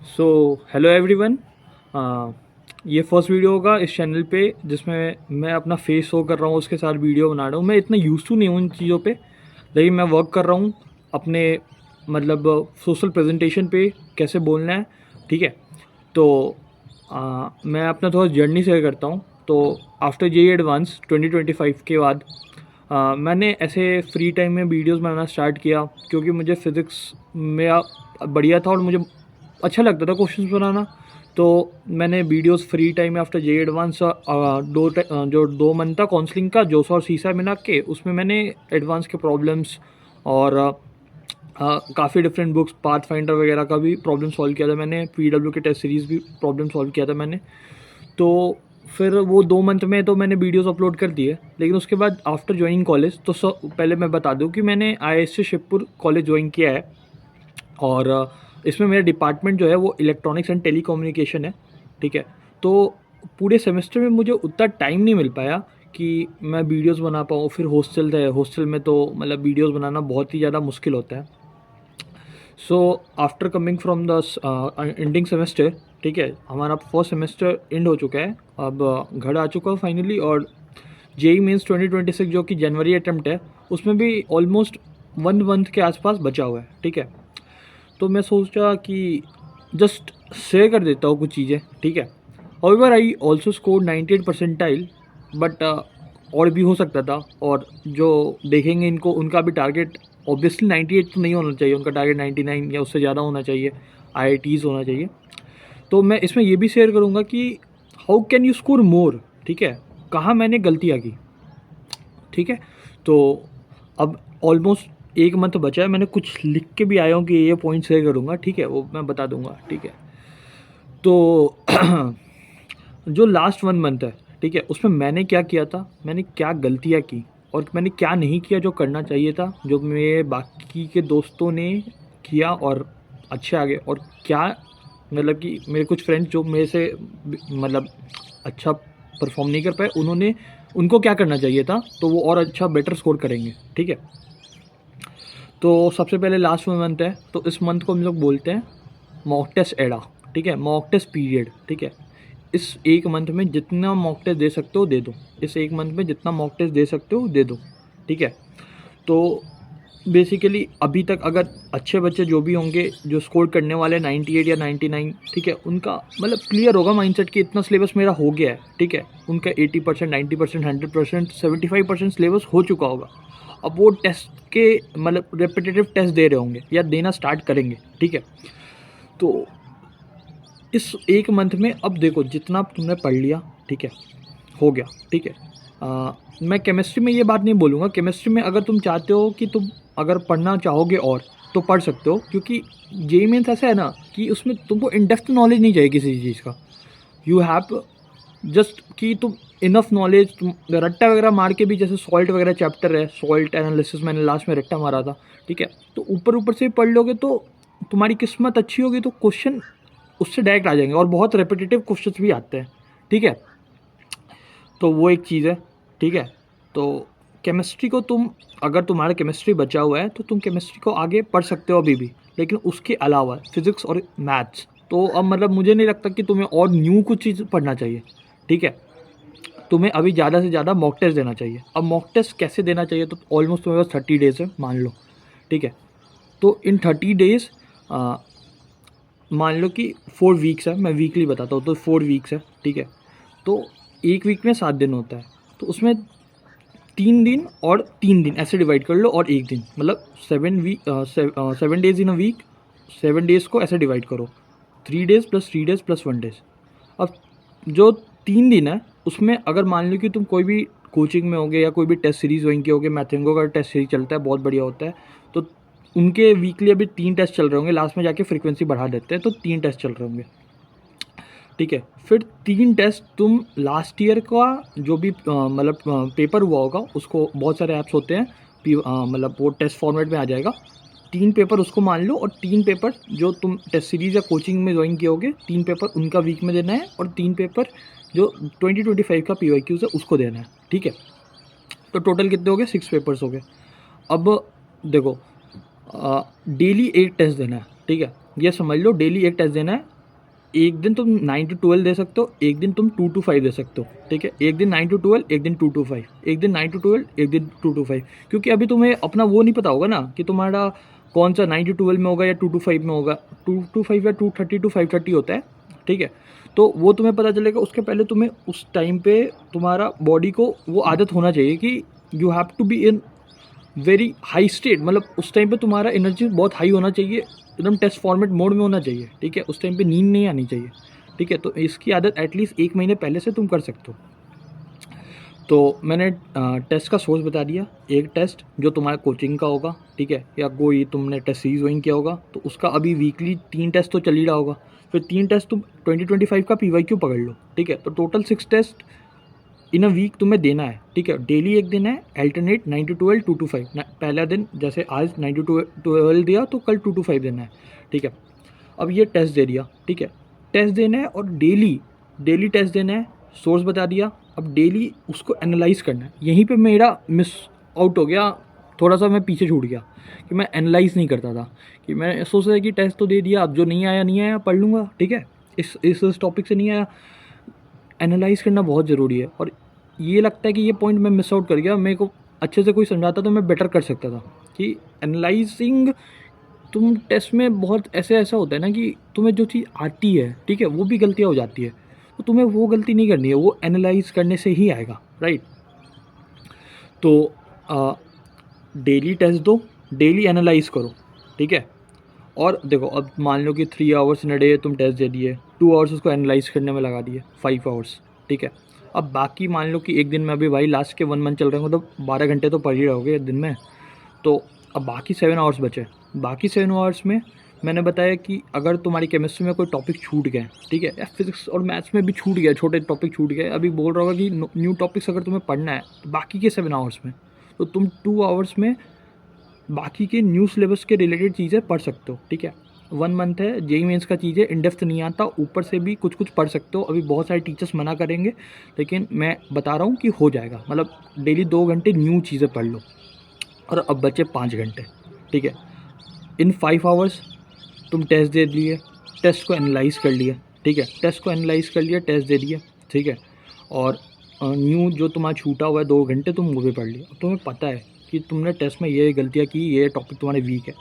So hello everyone. ये first video होगा इस चैनल पे जिसमें मैं अपना फेस शो कर रहा हूँ, उसके साथ वीडियो बना रहा हूँ। मैं इतना यूज़ टू नहीं हूँ इन चीज़ों पे, लेकिन मैं वर्क कर रहा हूँ अपने मतलब सोशल प्रेजेंटेशन पे कैसे बोलना है। ठीक है, तो मैं अपना थोड़ा जर्नी शेयर करता हूँ। तो आफ्टर जेई एडवांस 2025 के बाद मैंने ऐसे फ्री टाइम में वीडियोस बनाना स्टार्ट किया, क्योंकि मुझे फिज़िक्स में बढ़िया था और मुझे अच्छा लगता था क्वेश्चंस बनाना। तो मैंने वीडियोस फ्री टाइम में आफ्टर जे एडवांस जो 2 मंथ था काउंसलिंग का, जोसा और सीसा मिला के, उसमें मैंने एडवांस के प्रॉब्लम्स और काफ़ी डिफरेंट बुक्स, पाथ फाइंडर वगैरह का भी प्रॉब्लम सॉल्व किया था मैंने। पीडब्ल्यू के टेस्ट सीरीज़ भी प्रॉब्लम सॉल्व किया था मैंने। तो फिर वो 2 मंथ में तो मैंने वीडियोस अपलोड कर दिए। लेकिन उसके बाद आफ्टर ज्वाइनिंग कॉलेज, तो पहले मैं बता दूं कि मैंने IISc शिवपुर कॉलेज ज्वाइन किया है। और इसमें मेरा डिपार्टमेंट जो है वो इलेक्ट्रॉनिक्स एंड टेलीकम्युनिकेशन है। ठीक है, तो पूरे सेमेस्टर में मुझे उतना टाइम नहीं मिल पाया कि मैं वीडियोस बना पाऊँ। फिर हॉस्टल में तो मतलब वीडियोस बनाना बहुत ही ज़्यादा मुश्किल होता है। So after coming from the ending semester, ठीक है, हमारा फर्स्ट सेमेस्टर एंड हो चुका है, अब घर आ चुका हूँ फाइनली। और जेई मीन्स 2026 जो कि जनवरी अटैम्प्ट है, उसमें भी ऑलमोस्ट 1 मंथ के आसपास बचा हुआ है। ठीक है, तो मैं सोचा कि जस्ट शेयर कर देता हूँ कुछ चीज़ें। ठीक है, however I also score 98 percentile, but और भी हो सकता था। और जो देखेंगे इनको, उनका भी टारगेट ऑब्वियसली 98 तो नहीं होना चाहिए, उनका टारगेट 99 या उससे ज़्यादा होना चाहिए, IITs होना चाहिए। तो मैं इसमें ये भी शेयर करूँगा कि how can you score more. ठीक है, कहाँ मैंने गलतियाँ की। ठीक है, तो अब ऑलमोस्ट 1 मंथ बचा है, मैंने कुछ लिख के भी आया हूँ कि ये पॉइंट शेयर करूँगा। ठीक है, वो मैं बता दूँगा। ठीक है, तो जो लास्ट 1 मंथ है, ठीक है, उसमें मैंने क्या किया था, मैंने क्या गलतियाँ की और मैंने क्या नहीं किया जो करना चाहिए था, जो मेरे बाकी के दोस्तों ने किया और अच्छे आ गए। और क्या मतलब कि मेरे कुछ फ्रेंड्स जो मेरे से मतलब अच्छा परफॉर्म नहीं कर पाए, उनको क्या करना चाहिए था तो वो और अच्छा बेटर स्कोर करेंगे। ठीक है, तो सबसे पहले लास्ट 1 मंथ है, तो इस मंथ को हम लोग बोलते हैं मॉक टेस्ट एडा। ठीक है, मॉक टेस्ट पीरियड। ठीक है, इस 1 मंथ में जितना मॉक टेस्ट दे सकते हो दे दो। इस 1 मंथ में जितना मॉक टेस्ट दे सकते हो दे दो। ठीक है, तो बेसिकली अभी तक अगर अच्छे बच्चे जो भी होंगे जो स्कोर करने वाले 98 या 99, ठीक है, उनका मतलब क्लियर होगा माइंडसेट कि इतना सिलेबस मेरा हो गया है। ठीक है, उनका 80%, 90%, 100%, 75% सिलेबस हो चुका होगा। अब वो टेस्ट के मतलब रेपिटेटिव टेस्ट दे रहे होंगे या देना स्टार्ट करेंगे। ठीक है, तो इस 1 मंथ में अब देखो जितना तुमने पढ़ लिया, ठीक है, हो गया। ठीक है, मैं केमिस्ट्री में ये बात नहीं बोलूँगा। केमिस्ट्री में अगर तुम चाहते हो कि तुम अगर पढ़ना चाहोगे और तो पढ़ सकते हो, क्योंकि जेईई मेंस ऐसा है ना कि उसमें तुमको इन डेप्थ नॉलेज नहीं चाहिए किसी चीज़ का। यू हैव जस्ट कि तुम इनफ नॉलेज, तुम रट्टा वगैरह मार के भी, जैसे सॉल्ट वगैरह चैप्टर है, सॉल्ट एनालिसिस मैंने लास्ट में रट्टा मारा था। ठीक है, तो ऊपर ऊपर से पढ़ लोगे तो तुम्हारी किस्मत अच्छी होगी तो क्वेश्चन उससे डायरेक्ट आ जाएंगे, और बहुत रेपिटेटिव क्वेश्चंस भी आते हैं। ठीक है, तो वो एक चीज़ है। ठीक है, तो केमिस्ट्री को तुम, अगर तुम्हारा केमिस्ट्री बचा हुआ है तो तुम केमिस्ट्री को आगे पढ़ सकते हो अभी भी, लेकिन उसके अलावा फिज़िक्स और मैथ्स तो अब मतलब मुझे नहीं लगता कि तुम्हें और न्यू कुछ चीज़ पढ़ना चाहिए। ठीक है, तुम्हें अभी ज़्यादा से ज़्यादा मॉक टेस्ट देना चाहिए। अब मॉक टेस्ट कैसे देना चाहिए, तो ऑलमोस्ट तुम्हारे पास 30 डेज है मान लो। ठीक है, तो इन 30 डेज मान लो कि 4 वीक्स है, मैं वीकली बताता हूँ, तो 4 वीक्स है। ठीक है, तो एक वीक में 7 दिन होता है, तो उसमें 3 दिन और 3 दिन ऐसे डिवाइड कर लो, और एक दिन मतलब 7 days in a week. 7 days को ऐसे डिवाइड करो, 3 days plus 3 days plus 1 days. अब जो 3 दिन है उसमें अगर मान लो कि तुम कोई भी कोचिंग में होगे या कोई भी टेस्ट सीरीज़ वहीं के होगे, मैथेंगो का टेस्ट सीरीज चलता है, बहुत बढ़िया होता है, तो उनके वीकली अभी 3 टेस्ट चल रहे होंगे, लास्ट में जाके फ्रीक्वेंसी बढ़ा देते हैं, तो 3 टेस्ट चल रहे होंगे। ठीक है, फिर 3 टेस्ट तुम लास्ट ईयर का जो भी मतलब पेपर हुआ होगा उसको, बहुत सारे ऐप्स होते हैं, मतलब वो टेस्ट फॉर्मेट में आ जाएगा। 3 पेपर उसको मान लो, और 3 पेपर जो तुम टेस्ट सीरीज या कोचिंग में ज्वाइन किए होगे, 3 पेपर उनका वीक में देना है, और 3 पेपर जो 2025 का PYQs है उसको देना है। ठीक है, तो टोटल कितने हो गए, 6 पेपर्स हो गए। अब देखो डेली 1 टेस्ट देना है। ठीक है, ये समझ लो डेली एक टेस्ट देना है। एक दिन तुम 9 to 12 दे सकते हो, एक दिन तुम 2 to 5 दे सकते हो, ठीक है। एक दिन 9 to 12, एक दिन 2 to 5, एक दिन 9 to 12, एक दिन 2 to 5। क्योंकि अभी तुम्हें अपना वो नहीं पता होगा ना कि तुम्हारा कौन सा 9 to 12 में होगा या 2 to 5 में होगा। 2 to 5 या 2:30 to 5:30 होता है, ठीक है। तो वो तुम्हें पता चलेगा, उसके पहले तुम्हें उस टाइम पे तुम्हारा बॉडी को वो आदत होना चाहिए कि you have to be in very high state, मतलब उस टाइम पे तुम्हारा एनर्जी बहुत हाई होना चाहिए, एकदम टेस्ट फॉर्मेट मोड में होना चाहिए, ठीक है। उस टाइम पे नींद नहीं आनी चाहिए, ठीक है। तो इसकी आदत एटलीस्ट 1 महीने पहले से तुम कर सकते हो। तो मैंने टेस्ट का सोर्स बता दिया। एक टेस्ट जो तुम्हारा कोचिंग का होगा, ठीक है, या कोई तुमने टेस्ट सीरीज ज्वाइन किया होगा तो उसका अभी वीकली 3 टेस्ट तो चल ही रहा होगा। फिर 3 टेस्ट तुम 2025 का PYQ पकड़ लो, ठीक है। तो total 6 test in a week तुम्हें देना है, ठीक है। डेली एक दिन है, अल्टरनेट 9 to 12, 2 to 5। पहला दिन जैसे आज 9 to 12 दिया तो कल 2 to 5 देना है, ठीक है। अब ये टेस्ट दे दिया, ठीक है। टेस्ट देना है और डेली डेली टेस्ट देना है, सोर्स बता दिया। अब डेली उसको एनालाइज करना है। यहीं पे मेरा मिस आउट हो गया, थोड़ा सा मैं पीछे छूट गया कि मैं एनालाइज नहीं करता था, कि मैं सोच रहा कि टेस्ट तो दे दिया, अब जो नहीं आया पढ़ लूँगा, ठीक है। इस टॉपिक से नहीं आया, एनालाइज करना बहुत ज़रूरी है। और ये लगता है कि ये पॉइंट मैं मिस आउट कर गया। मेरे को अच्छे से कोई समझाता तो मैं बेटर कर सकता था कि एनालाइजिंग तुम टेस्ट में बहुत ऐसा होता है ना कि तुम्हें जो चीज़ आती है, ठीक है, वो भी गलतियाँ हो जाती है, तो तुम्हें वो गलती नहीं करनी है, वो एनालाइज करने से ही आएगा, राइट। तो डेली टेस्ट दो, डेली एनालाइज करो, ठीक है। और देखो, अब मान लो कि 3 आवर्स इन अ डे तुम टेस्ट दे दिए, 2 आवर्स उसको एनालाइज करने में लगा दिए, 5 आवर्स, ठीक है। अब बाकी मान लो कि एक दिन में, अभी भाई लास्ट के 1 मंथ चल रहे हो तो 12 घंटे तो पढ़ ही रहोगे दिन में, तो अब बाकी 7 आवर्स बचे। बाकी 7 आवर्स में मैंने बताया कि अगर तुम्हारी केमिस्ट्री में कोई टॉपिक छूट गए, ठीक है, या फिजिक्स और मैथ्स में भी छूट गया, छोटे टॉपिक छूट गए, अभी बोल रहा होगा कि न्यू टॉपिक्स अगर तुम्हें पढ़ना है तो बाकी के 7 आवर्स में, तो तुम 2 आवर्स में बाकी के न्यू सिलेबस के रिलेटेड चीज़ें पढ़ सकते हो, ठीक है। 1 मंथ है, जेईई मेंस का चीज़ें इन डेप्थ नहीं आता, ऊपर से भी कुछ पढ़ सकते हो। अभी बहुत सारे टीचर्स मना करेंगे, लेकिन मैं बता रहा हूँ कि हो जाएगा। मतलब डेली 2 घंटे न्यू चीज़ें पढ़ लो। और अब बचे 5 घंटे, ठीक है। इन 5 आवर्स तुम टेस्ट दे लिए, टेस्ट को एनालाइज कर लिया, ठीक है, टेस्ट को एनालाइज कर लिया, टेस्ट दे दिया, ठीक है। और न्यू जो तुम्हारा छूटा हुआ है 2 घंटे, तुम वो भी पढ़ लिया। तुम्हें पता है कि तुमने टेस्ट में ये गलतियाँ की, ये टॉपिक तुम्हारे वीक है,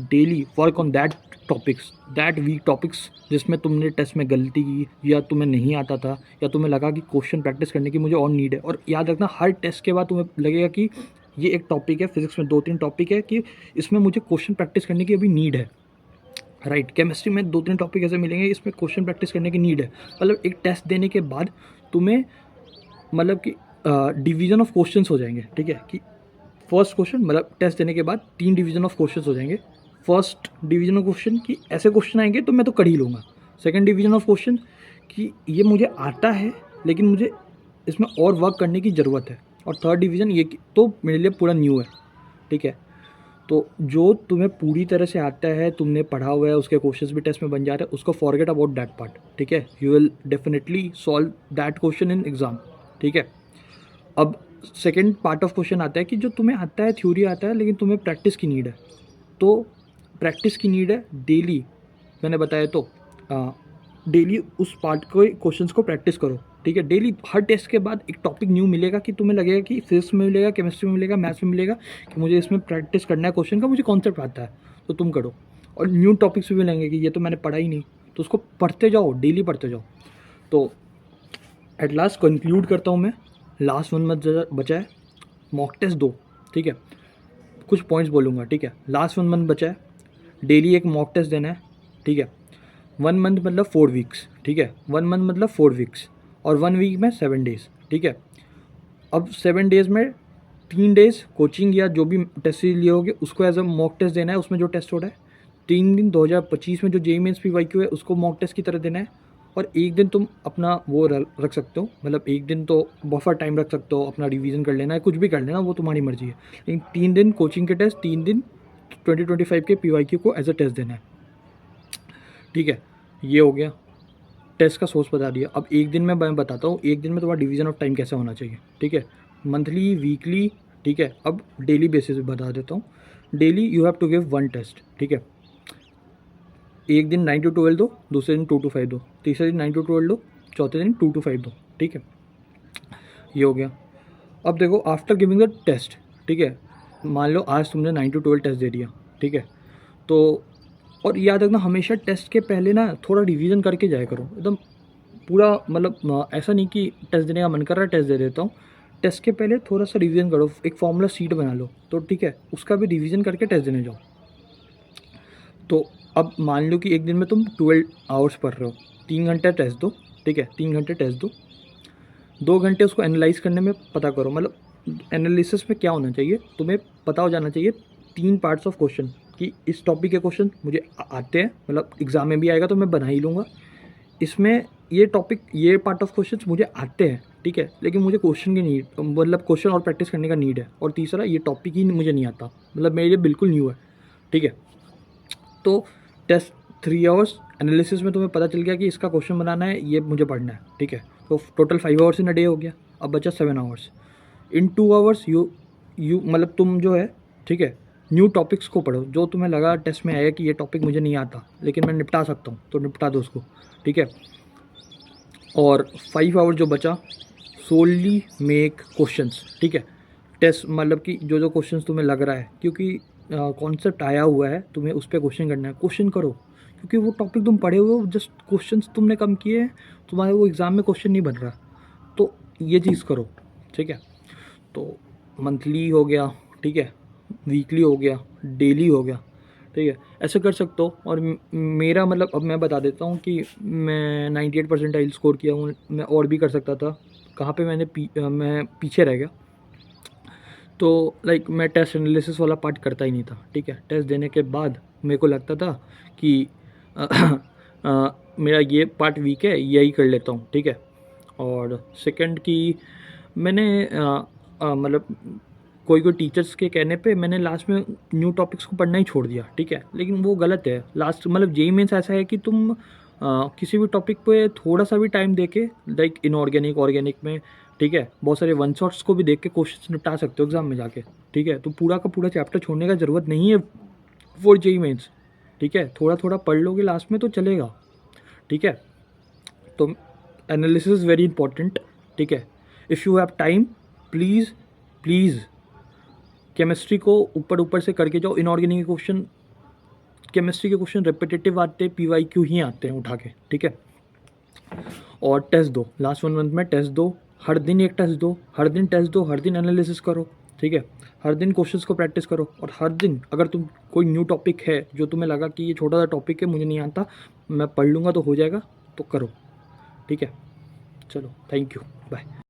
daily work on that topics, that week topics जिसमें तुमने टेस्ट में गलती की, या तुम्हें नहीं आता था, या तुम्हें लगा कि क्वेश्चन प्रैक्टिस करने की मुझे और नीड है। और याद रखना, हर टेस्ट के बाद तुम्हें लगेगा कि ये एक टॉपिक है, फिजिक्स में 2-3 टॉपिक है कि इसमें मुझे क्वेश्चन प्रैक्टिस करने की अभी नीड है, राइट। केमिस्ट्री में 2-3 टॉपिक ऐसे मिलेंगे इसमें क्वेश्चन प्रैक्टिस करने की नीड है। मतलब एक टेस्ट देने के बाद तुम्हें, मतलब कि डिवीज़न ऑफ क्वेश्चंस हो जाएंगे, ठीक है। कि फर्स्ट क्वेश्चन, मतलब टेस्ट देने के बाद 3 डिवीज़न ऑफ क्वेश्चंस हो जाएंगे। फर्स्ट डिवीज़न ऑफ क्वेश्चन कि ऐसे क्वेश्चन आएंगे तो मैं तो कर ही लूँगा। सेकंड डिवीज़न ऑफ क्वेश्चन कि ये मुझे आता है लेकिन मुझे इसमें और वर्क करने की ज़रूरत है। और थर्ड डिवीज़न ये कि तो मेरे लिए पूरा न्यू है, ठीक है। तो जो तुम्हें पूरी तरह से आता है, तुमने पढ़ा हुआ है, उसके क्वेश्चंस भी टेस्ट में बन जा रहे हैं, उसको फॉरगेट अबाउट दैट पार्ट, ठीक है। You will definitely solve that question in exam, ठीक है। अब सेकंड पार्ट ऑफ क्वेश्चन आता है कि जो तुम्हें आता है, थ्योरी आता है, लेकिन तुम्हें प्रैक्टिस की नीड है। तो प्रैक्टिस की नीड है डेली, मैंने बताया तो डेली उस पार्ट को, क्वेश्चंस को प्रैक्टिस करो, ठीक है। डेली हर टेस्ट के बाद एक टॉपिक न्यू मिलेगा कि तुम्हें लगेगा कि फिजिक्स में मिलेगा, केमिस्ट्री में मिलेगा, मैथ्स में मिलेगा कि मुझे इसमें प्रैक्टिस करना है क्वेश्चन का, मुझे कॉन्सेप्ट आता है, तो तुम करो। और न्यू टॉपिक्स भी मिलेंगे कि ये तो मैंने पढ़ा ही नहीं, तो उसको पढ़ते जाओ, डेली पढ़ते जाओ। तो एट लास्ट कंक्लूड करता हूँ मैं, लास्ट 1 मंथ बचा है, मॉक टेस्ट दो, ठीक है। कुछ पॉइंट्स बोलूँगा, ठीक है। लास्ट 1 मंथ बचा है, डेली एक मॉक टेस्ट देना है, ठीक है। 1 मंथ मतलब 4 वीक्स, ठीक है। 1 मंथ मतलब 4 वीक्स, और 1 वीक में 7 डेज, ठीक है। अब 7 डेज में 3 डेज कोचिंग या जो भी टेस्ट लिए होगे उसको एज अ मॉक टेस्ट देना है, उसमें जो टेस्ट हो रहा है। 3 दिन 2025 में जो जेईई मेंस PYQ है उसको मॉक टेस्ट की तरह देना है। और एक दिन तुम अपना वो रख सकते हो, मतलब एक दिन तो बफर टाइम रख सकते हो, अपना रिवीजन कर लेना है, कुछ भी कर लेना, वो तुम्हारी मर्जी है। लेकिन 3 दिन कोचिंग के टेस्ट, 3 दिन 2025 के PYQ को एज अ टेस्ट देना है, ठीक है। ये हो गया, टेस्ट का सोर्स बता दिया। अब एक दिन में मैं बताता हूँ, एक दिन में तुम्हारा डिवीजन ऑफ टाइम कैसे होना चाहिए, ठीक है। मंथली, वीकली, ठीक है। अब डेली बेसिस पे बता देता हूँ। Daily you have to give 1 test, ठीक है। एक दिन 9 to 12 दो, दूसरे दिन 2 to 5 दो, तीसरे दिन 9 to 12 दो, चौथे दिन 2 to 5 दो, ठीक है। ये हो गया। अब देखो आफ्टर गिविंग द टेस्ट, ठीक है, मान लो आज तुमने 9 to 12 टेस्ट दे दिया, ठीक है, तो और याद रखना हमेशा टेस्ट के पहले ना थोड़ा रिवीजन करके जाया करो, एकदम पूरा मतलब ऐसा नहीं कि टेस्ट देने का मन कर रहा है टेस्ट दे देता हूँ। टेस्ट के पहले थोड़ा सा रिवीजन करो, एक फॉर्मूला शीट बना लो, तो ठीक है, उसका भी रिवीजन करके टेस्ट देने जाओ। तो अब मान लो कि एक दिन में तुम 12 आवर्स पढ़ रहे हो, 3 घंटे टेस्ट दो, ठीक है, 3 घंटे टेस्ट दो, 2 घंटे उसको एनालाइज करने में पता करो, मतलब एनालिसिस में क्या होना चाहिए, तुम्हें पता हो जाना चाहिए 3 पार्ट्स ऑफ क्वेश्चन कि इस टॉपिक के क्वेश्चन मुझे आते हैं, मतलब एग्ज़ाम में भी आएगा तो मैं बना ही लूँगा, इसमें ये टॉपिक ये पार्ट ऑफ क्वेश्चन मुझे आते हैं, ठीक है, लेकिन मुझे क्वेश्चन की नीड, मतलब क्वेश्चन और प्रैक्टिस करने का नीड है, और तीसरा ये टॉपिक ही मुझे नहीं आता, मतलब मेरे लिए बिल्कुल न्यू है, ठीक है। तो टेस्ट 3 आवर्स एनालिसिस में तुम्हें पता चल गया कि इसका क्वेश्चन बनाना है, ये मुझे पढ़ना है, ठीक है, तो total 5 hours in a day हो गया। अब बचा 7 आवर्स। इन 2 आवर्स यू मतलब तुम जो है, ठीक है, न्यू टॉपिक्स को पढ़ो, जो तुम्हें लगा टेस्ट में आया कि ये टॉपिक मुझे नहीं आता लेकिन मैं निपटा सकता हूँ, तो निपटा दो उसको, ठीक है। और 5 आवर जो बचा सोली मेक क्वेश्चंस, ठीक है, टेस्ट मतलब कि जो जो क्वेश्चंस तुम्हें लग रहा है, क्योंकि कॉन्सेप्ट आया हुआ है, तुम्हें उस पर क्वेश्चन करना है, क्वेश्चन करो, क्योंकि वो टॉपिक तुम पढ़े हुए हो, जस्ट क्वेश्चंस तुमने कम किए हैं, तुम्हारे वो एग्ज़ाम में क्वेश्चन नहीं बन रहा, तो ये चीज़ करो, ठीक है। तो मंथली हो गया, ठीक है, वीकली हो गया, डेली हो गया, ठीक है, ऐसे कर सकते हो। और मेरा मतलब अब मैं बता देता हूँ कि मैं 98 परसेंटाइल स्कोर किया हूँ, मैं और भी कर सकता था, कहाँ पे मैं पीछे रह गया। तो लाइक मैं टेस्ट एनालिसिस वाला पार्ट करता ही नहीं था, ठीक है। टेस्ट देने के बाद मेरे को लगता था कि मेरा ये पार्ट वीक है, यही कर लेता हूँ, ठीक है। और सेकंड की मैंने मतलब कोई टीचर्स के कहने पे मैंने लास्ट में न्यू टॉपिक्स को पढ़ना ही छोड़ दिया, ठीक है, लेकिन वो गलत है। लास्ट मतलब जेईई मेंस ऐसा है कि तुम किसी भी टॉपिक पे थोड़ा सा भी टाइम देके, लाइक इनऑर्गेनिक ऑर्गेनिक में, ठीक है, बहुत सारे वन शॉट्स को भी देख के क्वेश्चन निपटा सकते हो एग्जाम में जाके, ठीक है। तो पूरा का पूरा चैप्टर छोड़ने का ज़रूरत नहीं है फॉर जेईई मेंस, ठीक है, थोड़ा थोड़ा पढ़ लोगे लास्ट में तो चलेगा, ठीक है। तो एनालिसिस वेरी इंपॉर्टेंट, ठीक है। If you have time please please chemistry को ऊपर ऊपर से करके जाओ। इनऑर्गेनिक क्वेश्चन, केमिस्ट्री के क्वेश्चन रिपीटेटिव आते हैं, पीवाईक्यू ही आते हैं उठा के, ठीक है। और टेस्ट दो, लास्ट 1 मंथ में टेस्ट दो, हर दिन एक टेस्ट दो, हर दिन टेस्ट दो, हर दिन एनालिसिस करो, ठीक है, हर दिन क्वेश्चंस को प्रैक्टिस करो। और हर दिन अगर तुम कोई न्यू टॉपिक है जो तुम्हें लगा कि ये छोटा सा टॉपिक है, मुझे नहीं आता, मैं पढ़ लूँगा तो हो जाएगा, तो करो, ठीक है। चलो, थैंक यू, बाय।